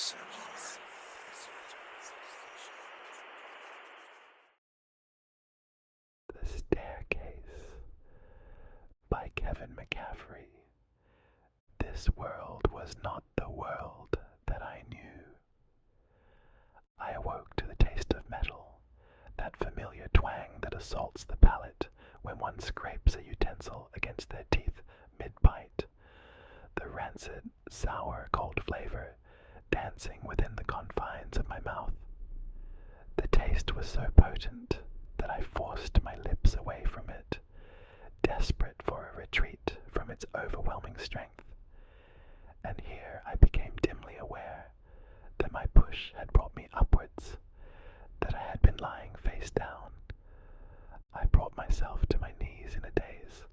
The Staircase by McCaffery. This world was not the world that I knew. I awoke to the taste of metal, that familiar twang that assaults the palate when one scrapes a utensil against their teeth mid-bite. The rancid, sour, cold flavor dancing within the confines of my mouth. The taste was so potent that I forced my lips away from it, desperate for a retreat from its overwhelming strength. And here I became dimly aware that my push had brought me upwards, that I had been lying face down. I brought myself to my knees in a daze,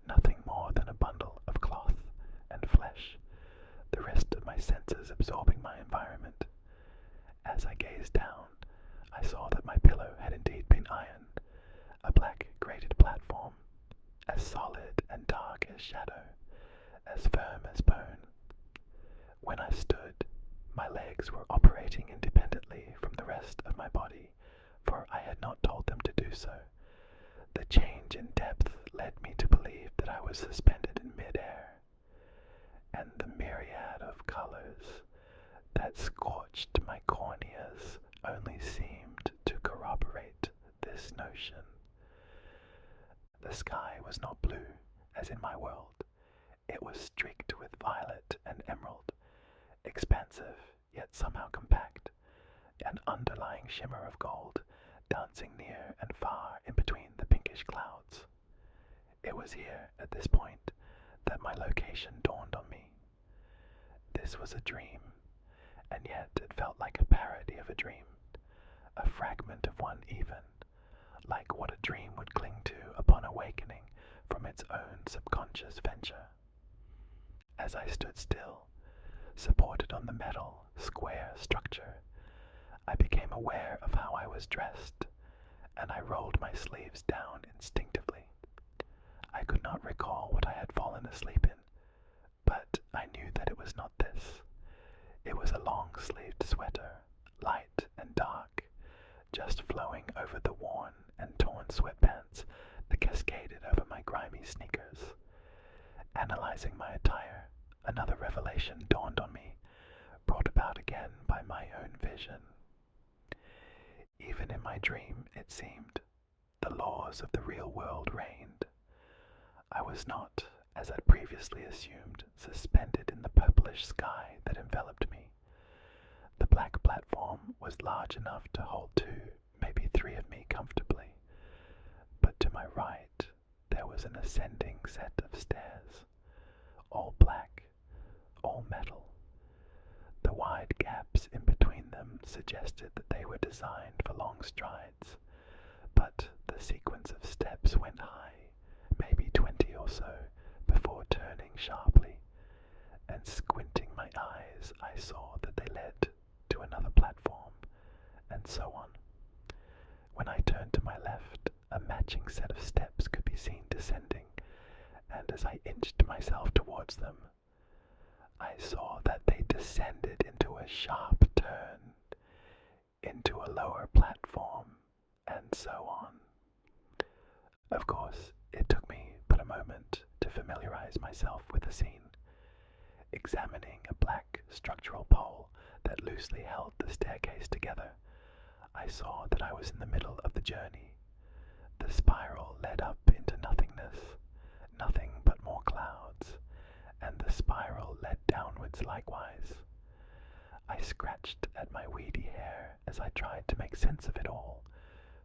nothing more than a bundle of cloth and flesh, the rest of my senses absorbing my environment. As I gazed down, I saw that my pillow had indeed been iron, a black grated platform, as solid and dark as shadow, as firm as bone. When I stood, my legs were operating independently from the rest of my body, for I had not told them to do so. The change in depth led me to believe that I was suspended in mid-air, and the myriad of colors that scorched my corneas only seemed to corroborate this notion. The sky was not blue, as in my world. It was streaked with violet and emerald, expansive yet somehow compact, an underlying shimmer of gold dancing near and far in between the pinkish clouds. It was here, at this point, that my location dawned on me. This was a dream, and yet it felt like a parody of a dream, a fragment of one even, like what a dream would cling to upon awakening from its own subconscious venture. As I stood still, supported on the metal, square structure, I became aware of how I was dressed, and I rolled my sleeves down instinctively. I could not recall what I had fallen asleep in, but I knew that it was not this. It was a long-sleeved sweater, light and dark, just flowing over the worn and torn sweatpants that cascaded over my grimy sneakers. Analyzing my attire, another revelation dawned on me, brought about again by my own vision. Even in my dream, it seemed, the laws of the real world reigned. I was not, as I'd previously assumed, suspended in the purplish sky that enveloped me. The black platform was large enough to hold 2, maybe 3 of me comfortably, but to my right there was an ascending set of stairs, all black, all metal. The wide gaps in between them suggested that they were designed for long strides, but the sequence of steps went high, maybe 20 or so, before turning sharply, and squinting my eyes I saw that they led to another platform, and so on. When I turned to my left, a matching set of steps could be seen descending, and as I inched myself towards them, I saw that they descended into a sharp turn, into a lower platform, and so on. Of course, it took me but a moment to familiarize myself with the scene. Examining a black structural pole that loosely held the staircase together, I saw that I was in the middle of the journey. The spiral led up into nothingness, nothing but more clouds, and the spiral led downwards likewise. I scratched at my weedy hair as I tried to make sense of it all,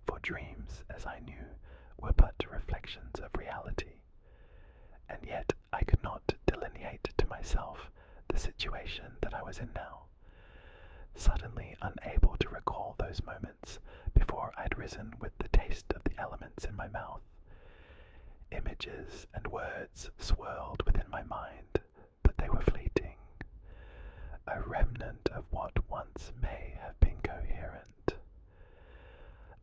for dreams, as I knew, were but reflections of reality, and yet I could not delineate to myself the situation that I was in now, suddenly unable to recall those moments before I'd risen with the taste of the elements in my mouth. Images and words swirled within my mind, but they were fleeting, a remnant of what once may have been coherent.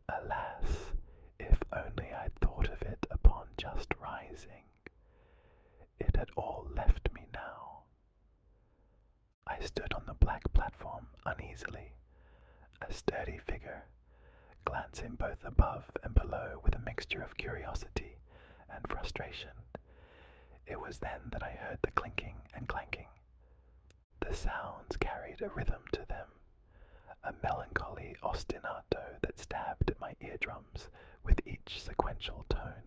Alas, if only I'd thought of it upon just rising. It had all left me now. I stood on the black platform uneasily, a sturdy figure, glancing both above and below with a mixture of curiosity and frustration. It was then that I heard the clinking and clanking. The sounds carried a rhythm to them, a melancholy ostinato that stabbed at my eardrums with each sequential tone.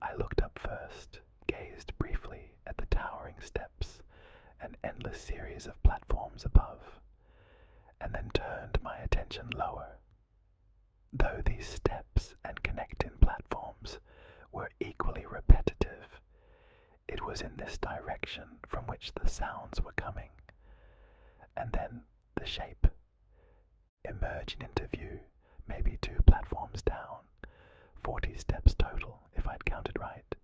I looked up first, gazed briefly at the towering steps and endless series of platforms above, and then turned my attention lower. Though these steps and connecting platforms were equally repetitive, it was in this direction from which the sounds were coming. And then the shape, emerging into view, maybe 2 platforms down, 40 steps total if I'd counted right,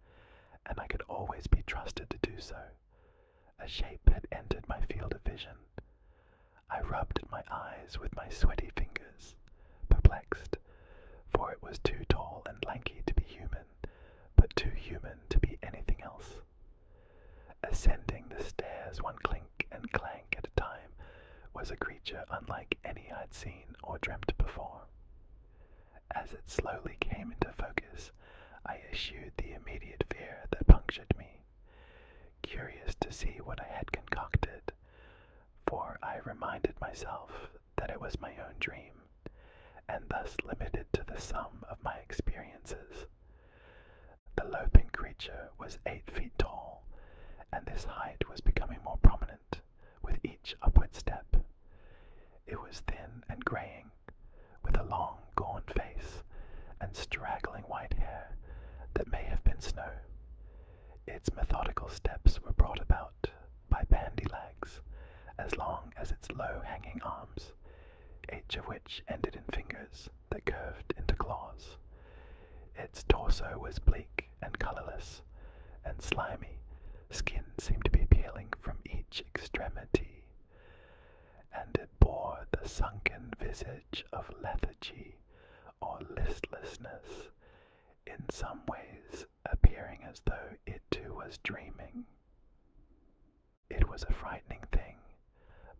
and I could always be trusted to do so. A shape had entered my field of vision. I rubbed at my eyes with my sweaty fingers, perplexed, for it was too tall and lanky to be human, but too human to be anything else. Ascending the stairs one clink and clank at a time was a creature unlike any I'd seen or dreamt before. As it slowly came into focus, I eschewed the immediate fear that punctured me, curious to see what I had concocted, for I reminded myself that it was my own dream, and thus limited to the sum of my experiences. The loping creature was 8 feet tall, and this height was becoming more prominent with each upward step. It was thin and graying, with a long, gaunt face and straggling white hair that may have been snow. Its methodical steps were brought about by bandy legs, as long as its low-hanging arms, each of which ended in fingers that curved into claws. Its torso was bleak and colorless, and slimy. Skin seemed to be peeling from each extremity, and it bore the sunken visage of lethargy or listlessness, in some ways appearing as though it too was dreaming. It was a frightening thing,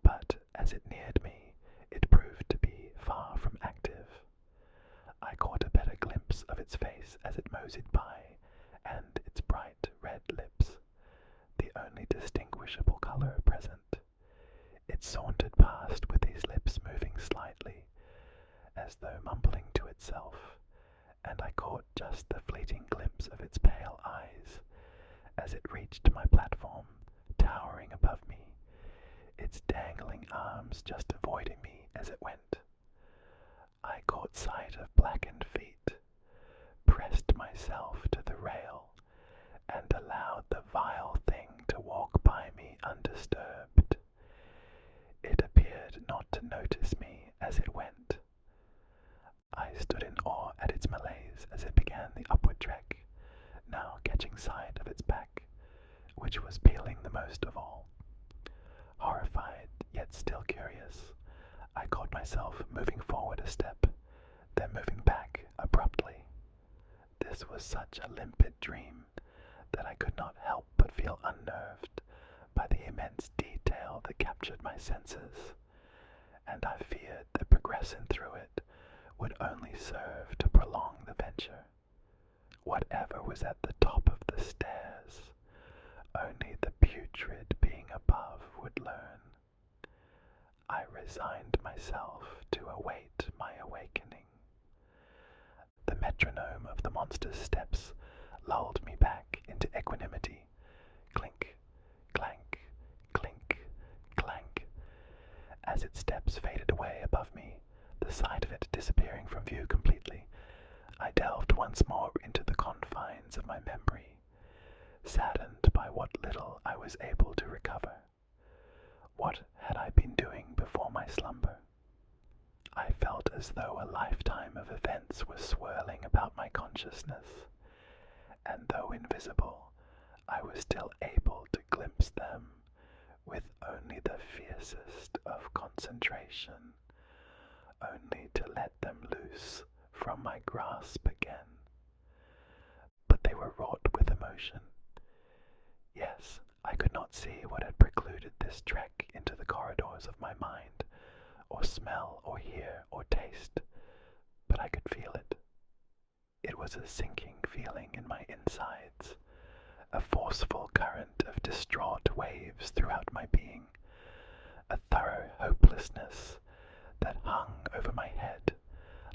but as it neared me, it proved to be far from active. I caught a better glimpse of its face as it moseyed by, and its bright red lips, the only distinguishable color present. It sauntered past with these lips moving slightly, as though mumbling to itself, and I caught just the fleeting glimpse of its pale eyes as it reached my platform, towering above me, its dangling arms just avoiding me as it went. I caught sight of blackened feet, pressed myself to the rail, and allowed the vile thing to walk by me undisturbed. It appeared not to notice me as it went. I stood in awe at its malaise as it began the upward trek, now catching sight of its back, which was peeling the most of all. Horrified, yet still curious, I caught myself moving forward a step, then moving back abruptly. This was such a limpid dream that I could not help but feel unnerved by the immense detail that captured my senses, and I feared that progressing through it would only serve to prolong the venture. Whatever was at the top of the stairs, only the putrid being above would learn. I resigned myself to await my awakening. The metronome of the monster's steps lulled me back into equanimity. Clink, clank, clink, clank. As its steps faded away above me, the sight of it disappearing from view completely, I delved once more into the confines of my memory, saddened by what little I was able to recover. What had I been doing before my slumber? I felt as though a lifetime of events was swirling about my consciousness, and though invisible, I was still able to glimpse them with only the fiercest of concentration, only to let them loose from my grasp again. But they were wrought with emotion. Yes, I could not see what had precluded this trek in into the corridors of my mind, or smell, or hear, or taste, but I could feel it. It was a sinking feeling in my insides, a forceful current of distraught waves throughout my being, a thorough hopelessness that hung over my head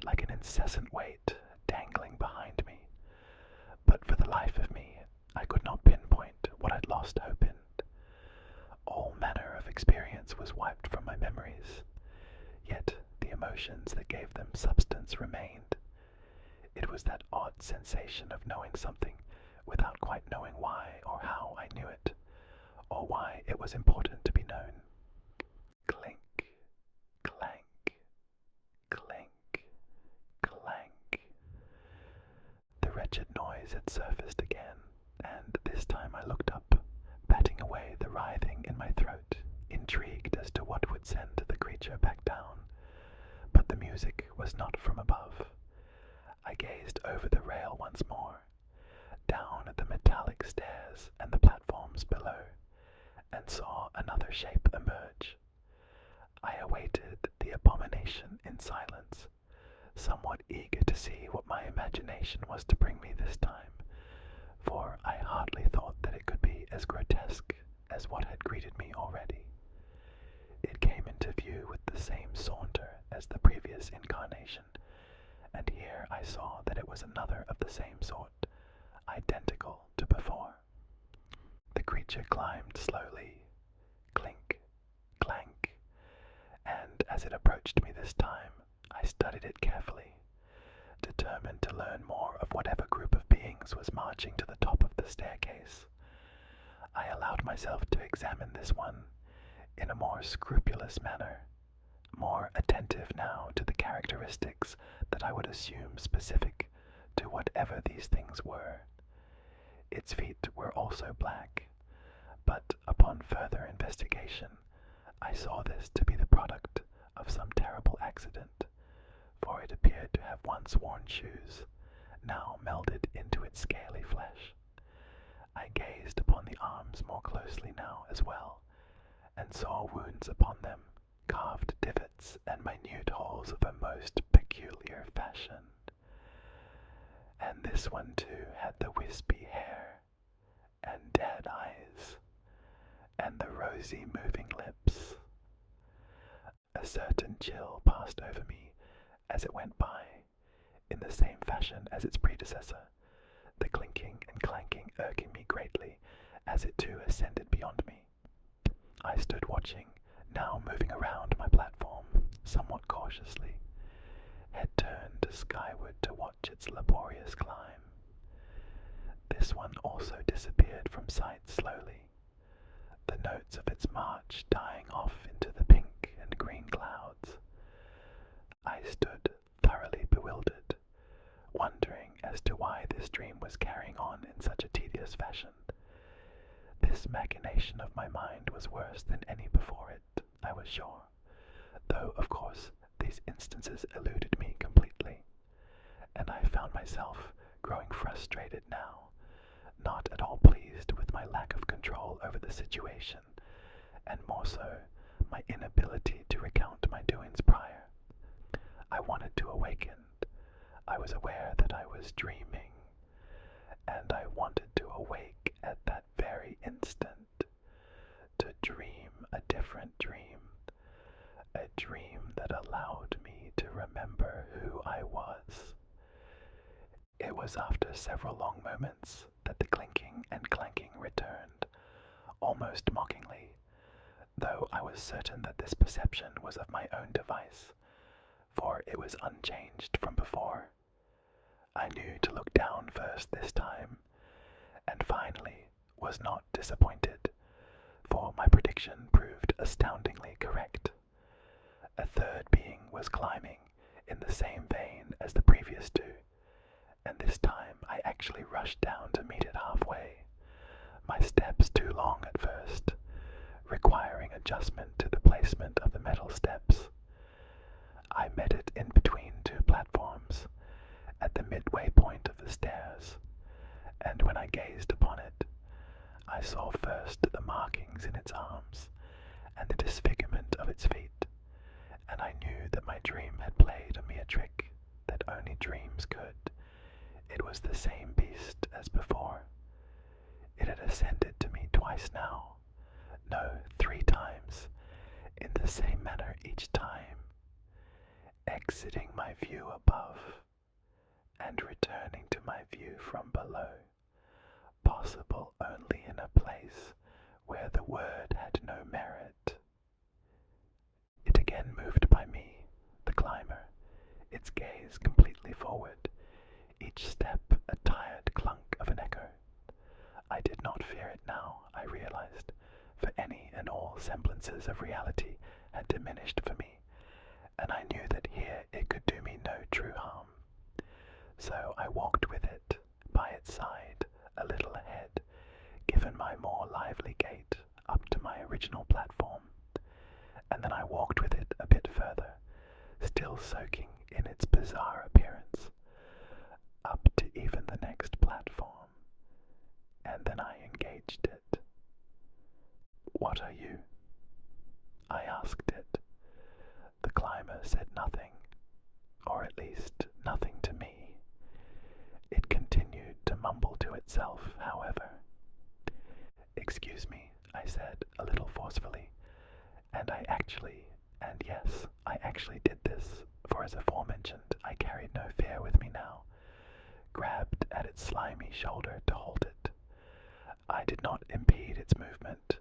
like an incessant weight dangling behind me. But for the life of me, I could not pinpoint what I'd lost hope in. All manner of experience was wiped from my memories, yet the emotions that gave them substance remained. It was that odd sensation of knowing something without quite knowing why or how I knew it, or why it was important to be known. Clink, clank, clink, clank. The wretched noise had surfaced again, and this time I looked up, batting away the writhing in my throat, intrigued as to what would send the creature back down. But the music was not from above. I gazed over the rail once more, down at the metallic stairs and the platforms below, and saw another shape emerge. I awaited the abomination in silence, somewhat eager to see what my imagination was to bring me this time, for I hardly thought that it could be as grotesque as what had greeted me already. It came into view with the same saunter as the previous incarnation, and here I saw that it was another of the same sort, identical to before. The creature climbed slowly, clink, clank, and as it approached me this time, I studied it carefully, determined to learn more of whatever group of beings was marching to the top of the staircase. I allowed myself to examine this one in a more scrupulous manner, more attentive now to the characteristics that I would assume specific to whatever these things were. Its feet were also black, but upon further investigation, I saw this to be the product of some terrible accident, for it appeared to have once worn shoes, now melded into its scaly flesh. I gazed upon the arms more closely now as well, and saw wounds upon them, carved divots and minute holes of a most peculiar fashion. And this one too had the wispy hair, and dead eyes, and the rosy moving lips. A certain chill passed over me as it went by, in the same fashion as its predecessor, the clinking and clanking irking me greatly as it too ascended beyond me. I stood watching, now moving around my platform, somewhat cautiously, head turned skyward to watch its laborious climb. This one also disappeared from sight slowly, the notes of its march dying off into the pink and green clouds. I stood thoroughly bewildered, wondering as to why this dream was carrying on in such a tedious fashion. This machination of my mind was worse than any before it, I was sure, though, of course, these instances eluded me completely, and I found myself growing frustrated now, not at all pleased with my lack of control over the situation, and more so, my inability to recount my doings prior. I wanted to awaken. I was aware that I was dreaming, and I wanted to awake at that very instant, to dream a different dream, a dream that allowed me to remember who I was. It was after several long moments that the clinking and clanking returned, almost mockingly, though I was certain that this perception was of my own device, for it was unchanged from before. I knew to look down first this time, and finally was not disappointed, for my prediction proved astoundingly correct. A third being was climbing in the same vein as the previous two, and this time I actually rushed down to meet it halfway, my steps too long at first, requiring adjustment to the placement of the metal steps. I met it in between two platforms, at the midway point of the stairs, and when I gazed upon it, I saw first the markings in its arms, and the disfigurement of its feet, and I knew that my dream had played a mere trick that only dreams could. It was the same beast as before. It had ascended to me twice now, no, 3 times, in the same manner each time, exiting my view above and returning to my view from below, possible only in a place where the word had no merit. It again moved by me, the climber, its gaze completely forward, each step a tired clunk of an echo. I did not fear it now, I realized, for any and all semblances of reality had diminished for me, and I knew that here it could do me no true harm. So I walked with it, by its side, a little ahead, given my more lively gait, up to my original platform, and then I walked with it a bit further, still soaking in its bizarre appearance, up to even the next platform, and then I engaged it. "What are you?" I asked it. The climber said nothing, or at least nothing to me. It continued to mumble to itself, however. "Excuse me," I said, a little forcefully, and yes, I actually did this, for as aforementioned, I carried no fear with me now, grabbed at its slimy shoulder to hold it. I did not impede its movement,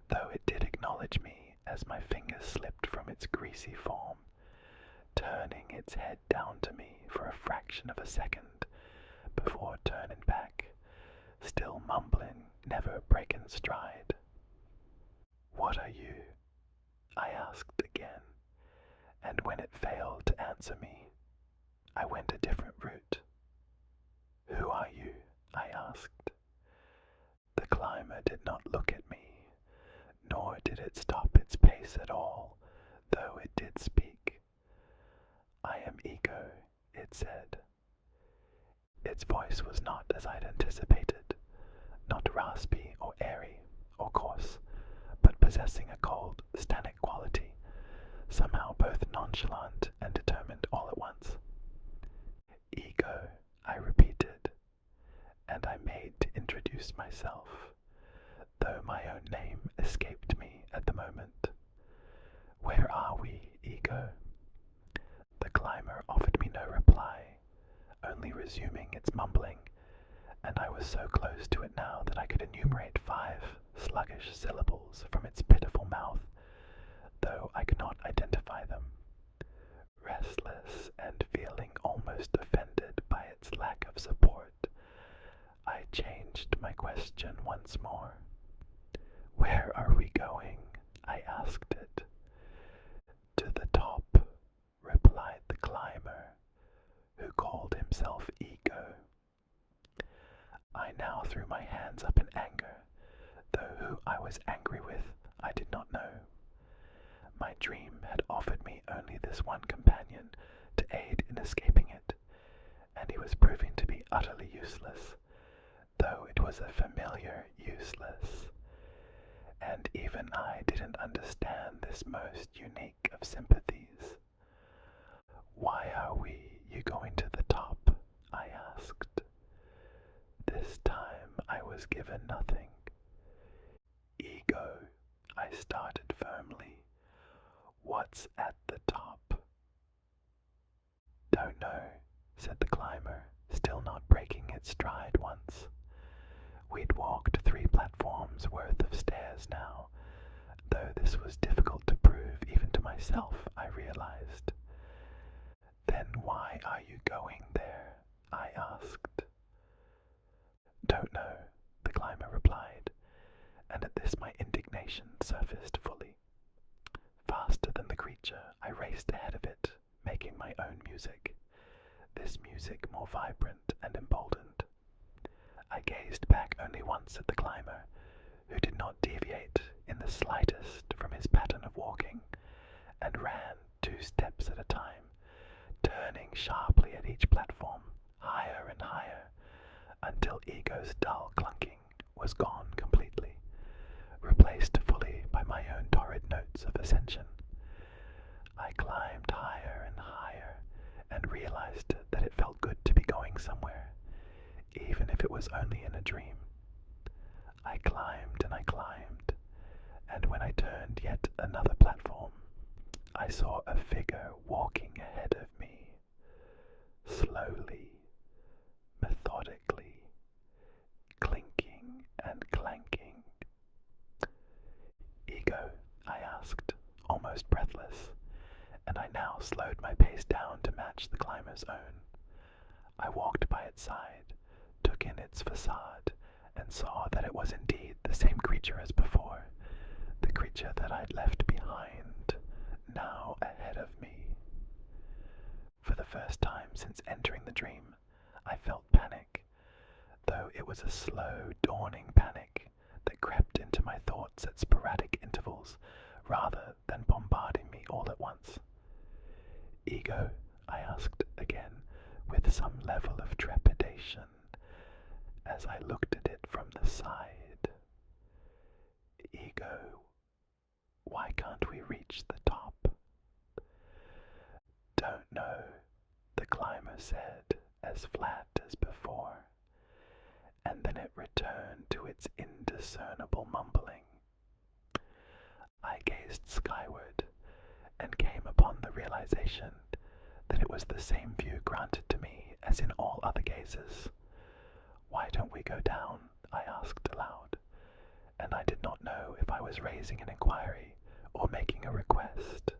though it did acknowledge me as my fingers slipped from its greasy form, turning its head down to me for a fraction of a second before turning back, still mumbling, never breaking stride. "What are you?" I asked again, and when it failed to answer me, I went a different route. "Who are you?" I asked. The climber did not look at me, nor did it stop its pace at all, though it did speak. "I am Ego," it said. Its voice was not as I'd anticipated, not raspy or airy or coarse, but possessing a cold, stannic quality, somehow both nonchalant and determined all at once. "Ego," I repeated, and I made to introduce myself, though my own name escaped me at the moment. "Where are we, Ego?" The climber offered me no reply, only resuming its mumbling, and I was so close to it now that I could enumerate 5 sluggish syllables from its pitiful mouth, though I could not identify them. Restless and feeling almost offended by its lack of support, I changed my question once more. "Where are we going?" I asked it. "To the top," replied the climber, who called himself Ego. I now threw my hands up in anger, though who I was angry with I did not know. My dream had offered me only this one companion to aid in escaping it, and he was proving to be utterly useless, though it was a familiar useless, and even I didn't understand this most unique of sympathies. "Why are you going to the top?" I asked. This time I was given nothing. "Ego," I started firmly. "What's at the top?" "Don't know," said the climber, still not breaking its stride once. We'd walked 3 platforms worth of stairs now, though this was difficult to prove even to myself, I realized. "Then why are you going there?" I asked. "Don't know," the climber replied, and at this my indignation surfaced fully. Faster than the creature, I raced ahead of it, making my own music, this music more vibrant and emboldened. I gazed back only once at the climber, who did not deviate in the slightest from his pattern of walking, and ran 2 steps at a time, turning sharply at each platform, higher and higher, until Ego's dull clunking was gone completely, replaced fully by my own torrid modes of ascension. I climbed higher and higher and realized that it felt good to be going somewhere, even if it was only in a dream. I climbed and I climbed, and when I turned yet another platform, I saw a figure walking ahead of me, slowly, methodically, clinking and clanking. "Ego?" I asked, almost breathless, and I now slowed my pace down to match the climber's own. I walked by its side, took in its facade, and saw that it was indeed the same creature as before, the creature that I'd left behind, now ahead of me. For the first time since entering the dream, I felt panic, though it was a slow, dawning panic that crept into my thoughts at sporadic intervals rather than bombarding me all at once. "Ego?" I asked again, with some level of trepidation, as I looked at it from the side. "Ego, why can't we reach the top?" "Don't know," the climber said, as flat as before, and then it returned to its indiscernible mumbling. I gazed skyward and came upon the realization that it was the same view granted to me as in all other gazes. "Why don't we go down?" I asked aloud, and I did not know if I was raising an inquiry or making a request.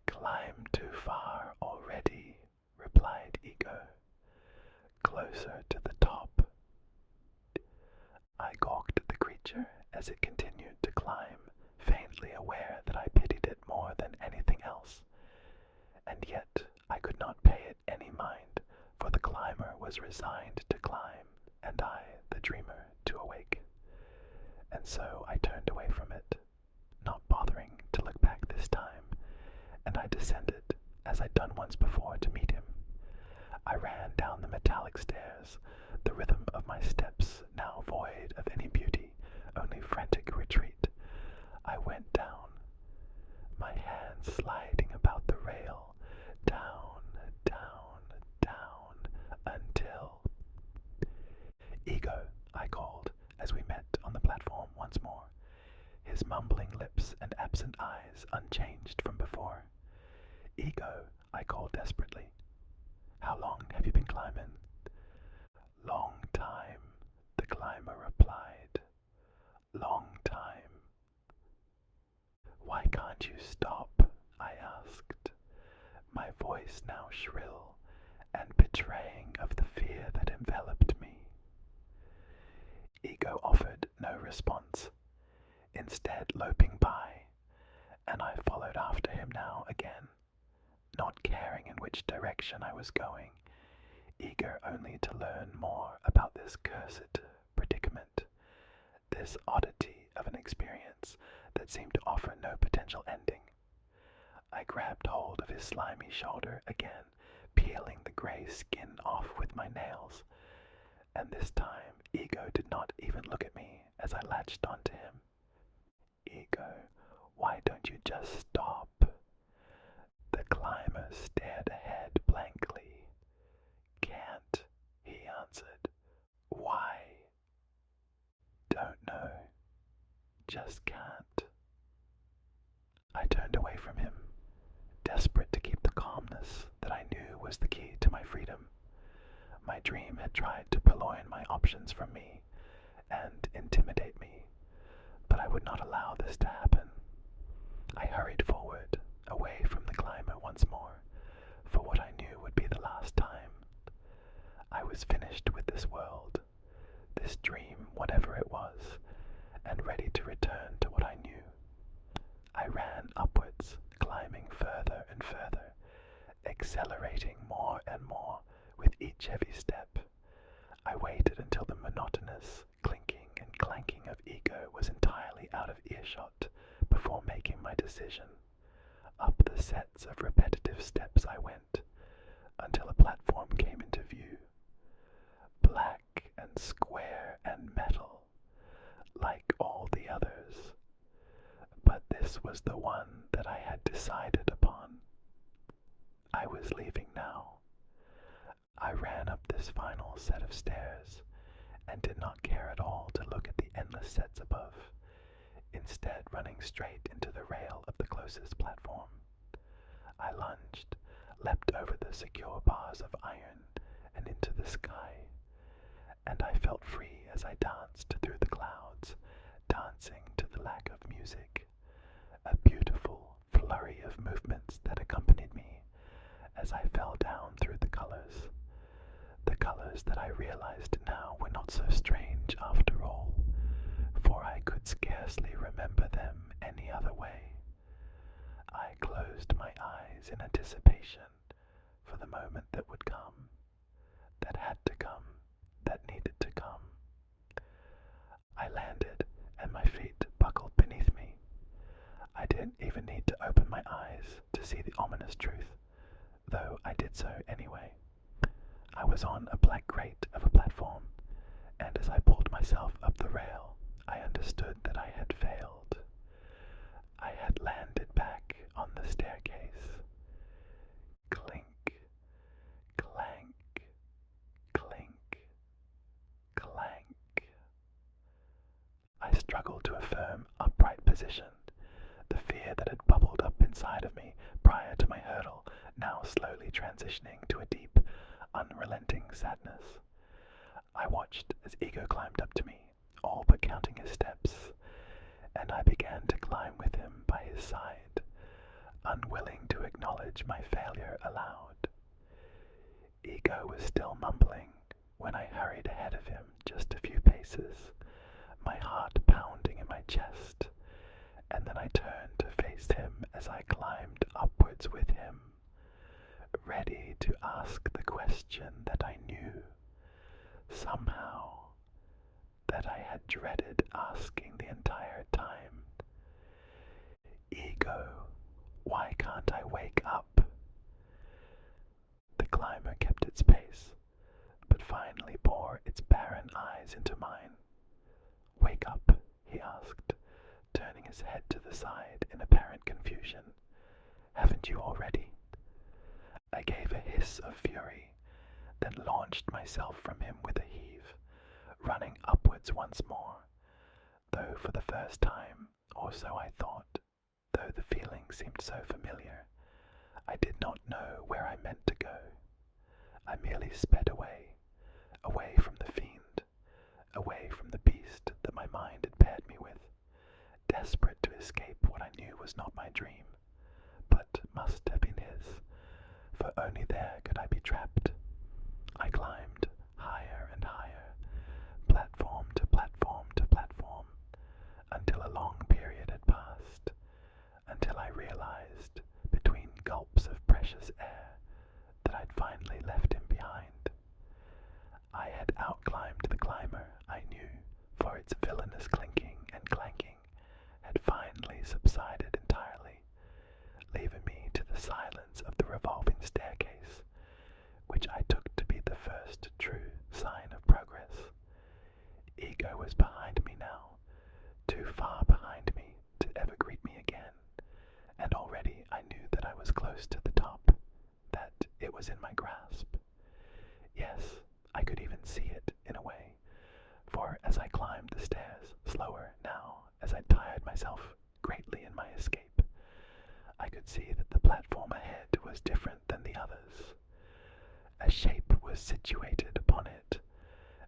"Climbed too far already," replied Ego. "Closer to the top." I gawked at the creature as it continued to climb, faintly aware that I pitied it more than anything else, and yet I could not pay it any mind, for the climber was resigned to climb, and I, the dreamer, to awake. And so I turned away from it, not bothering to look back this time, and I descended, as I'd done once before, to meet him. I ran down the metallic stairs, the rhythm of my steps now void of any beauty, only frantic retreat. I went down, my hands sliding about the rail, down, down, down, until... "Ego," I called, as we met on the platform once more, his mumbling lips and absent eyes unchanged from before. "Ego," I called desperately. "How long have you been climbing?" "Long time," the climber replied. "Long time." "Why can't you stop?" I asked, my voice now shrill and betraying of the fear that enveloped me. Ego offered no response, instead loping by, and I followed after him now again, not caring in which direction I was going, eager only to learn more about this cursed predicament, this oddity of an experience that seemed to offer no potential ending. I grabbed hold of his slimy shoulder again, peeling the gray skin off with my nails, and this time Ego did not even look at me as I latched onto him. "Ego, why don't you just stop?" The climber stared ahead blankly. "Can't," he answered. "Why?" "Don't know. Just can't." I turned away from him, desperate to keep the calmness that I knew was the key to my freedom. My dream had tried to purloin my options from me and intimidate me, but I would not allow this to happen. I hurried forward, away from the climber once more, for what I knew would be the last time. I was finished with this world, this dream, whatever it was, and ready to return to what I knew. I ran upwards, climbing further and further, accelerating more and more with each heavy step. I waited until the monotonous clinking and clanking of Ego was entirely out of earshot before making my decision. Up the sets of repetitive steps I went, until a platform came into view, black and square and metal, like all the others. But this was the one that I had decided upon. I was leaving now. I ran up this final set of stairs and did not care at all to look at the endless sets above, instead running straight into the rail of the closest platform. I lunged, leapt over the secure bars of iron and into the sky, and I felt free as I danced through the clouds, dancing to the lack of music, a beautiful flurry of movements that accompanied me as I fell down through the colors that I realized now were not so strange after all, for I could scarcely remember them any other way. I closed my eyes in anticipation for the moment that would come, that had to come, that needed to come. I landed, and my feet buckled beneath me. I didn't even need to open my eyes to see the ominous truth, though I did so anyway. I was on a black grate of a platform, and as I pulled myself up the rail, I understood that I had failed. I had landed back on the staircase. Clink, clank, clink, clank. I struggled to a firm, upright position. The fear that had bubbled up inside of me prior to my hurdle now slowly transitioning to a deep, unrelenting sadness. I watched as Ego climbed up to me, all but counting his steps, and I began to climb with him by his side, unwilling to acknowledge my failure aloud. Ego was still mumbling when I hurried ahead of him just a few paces, my heart pounding in my chest, and then I turned to face him as I climbed upwards with him, ready to ask the question that I knew, somehow, that I had dreaded asking the entire time. Ego, why can't I wake up? The climber kept its pace, but finally bore its barren eyes into mine. Wake up, he asked, turning his head to the side in apparent confusion. Haven't you already? I gave a hiss of fury, then launched myself from him with a heave, running upwards once more, though for the first time, or so I thought, though the feeling seemed so familiar, I did not know where I meant to go. I merely sped away, away from the fiend, away from the beast that my mind had paired me with, desperate to escape what I knew was not my dream, but must have been his, for only there could I be trapped. I climbed higher and higher, platform to platform to platform, until a long period had passed, until I realized, between gulps of precious air, that I'd finally left him behind. I had outclimbed the climber, I knew, for its villainous clinking and clanking had finally subsided entirely, leaving me to the silence of the revolving staircase, which I took to be the first true sign of progress. Ego was behind me now, too far behind me to ever greet me again, and already I knew that I was close to the top, that it was in my grasp. Yes, I could even see it, in a way, for as I climbed the stairs, slower now, as I tired myself greatly in my escape, I could see that the platform ahead was different than the others. A shape was situated upon it,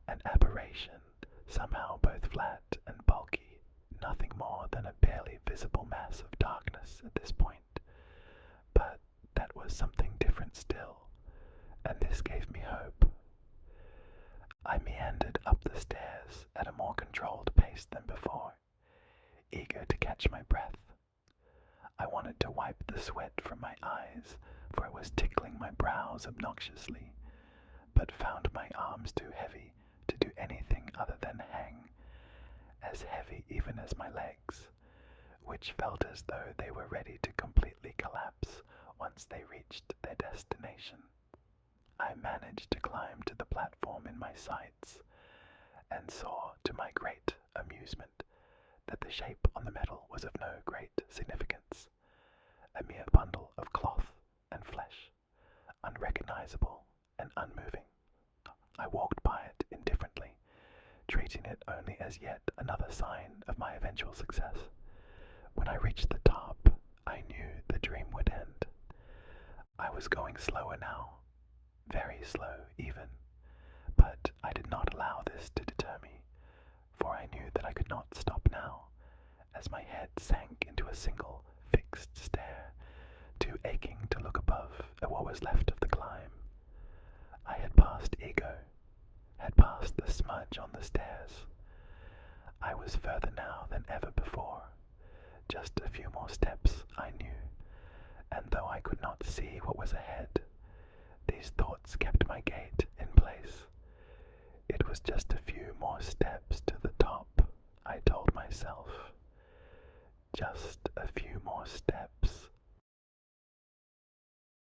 an aberration, somehow both flat and bulky, nothing more than a barely visible mass of darkness at this point. But that was something different still, and this gave me hope. I meandered up the stairs at a more controlled pace than before, eager to catch my breath. I wanted to wipe the sweat from my eyes, for it was tickling my brows obnoxiously, but found my arms too heavy to do anything other than hang, as heavy even as my legs, which felt as though they were ready to completely collapse once they reached their destination. I managed to climb to the platform in my sights, and saw, to my great amusement, that the shape on the metal was of no great significance, a mere bundle of cloth and flesh, unrecognizable and unmoving. I walked by it indifferently, treating it only as yet another sign of my eventual success. When I reached the top, I knew the dream would end. I was going slower now, very slow even, but I did not allow this to deter me, for I knew that I could not stop now, as my head sank into a single fixed stare, too aching to look above at what was left of the climb. I had passed Ego, had passed the smudge on the stairs. I was further now than ever before. Just a few more steps, I knew, and though I could not see what was ahead, these thoughts kept my gait in place. It was just a few more steps to the top, I told myself. Just a few more steps.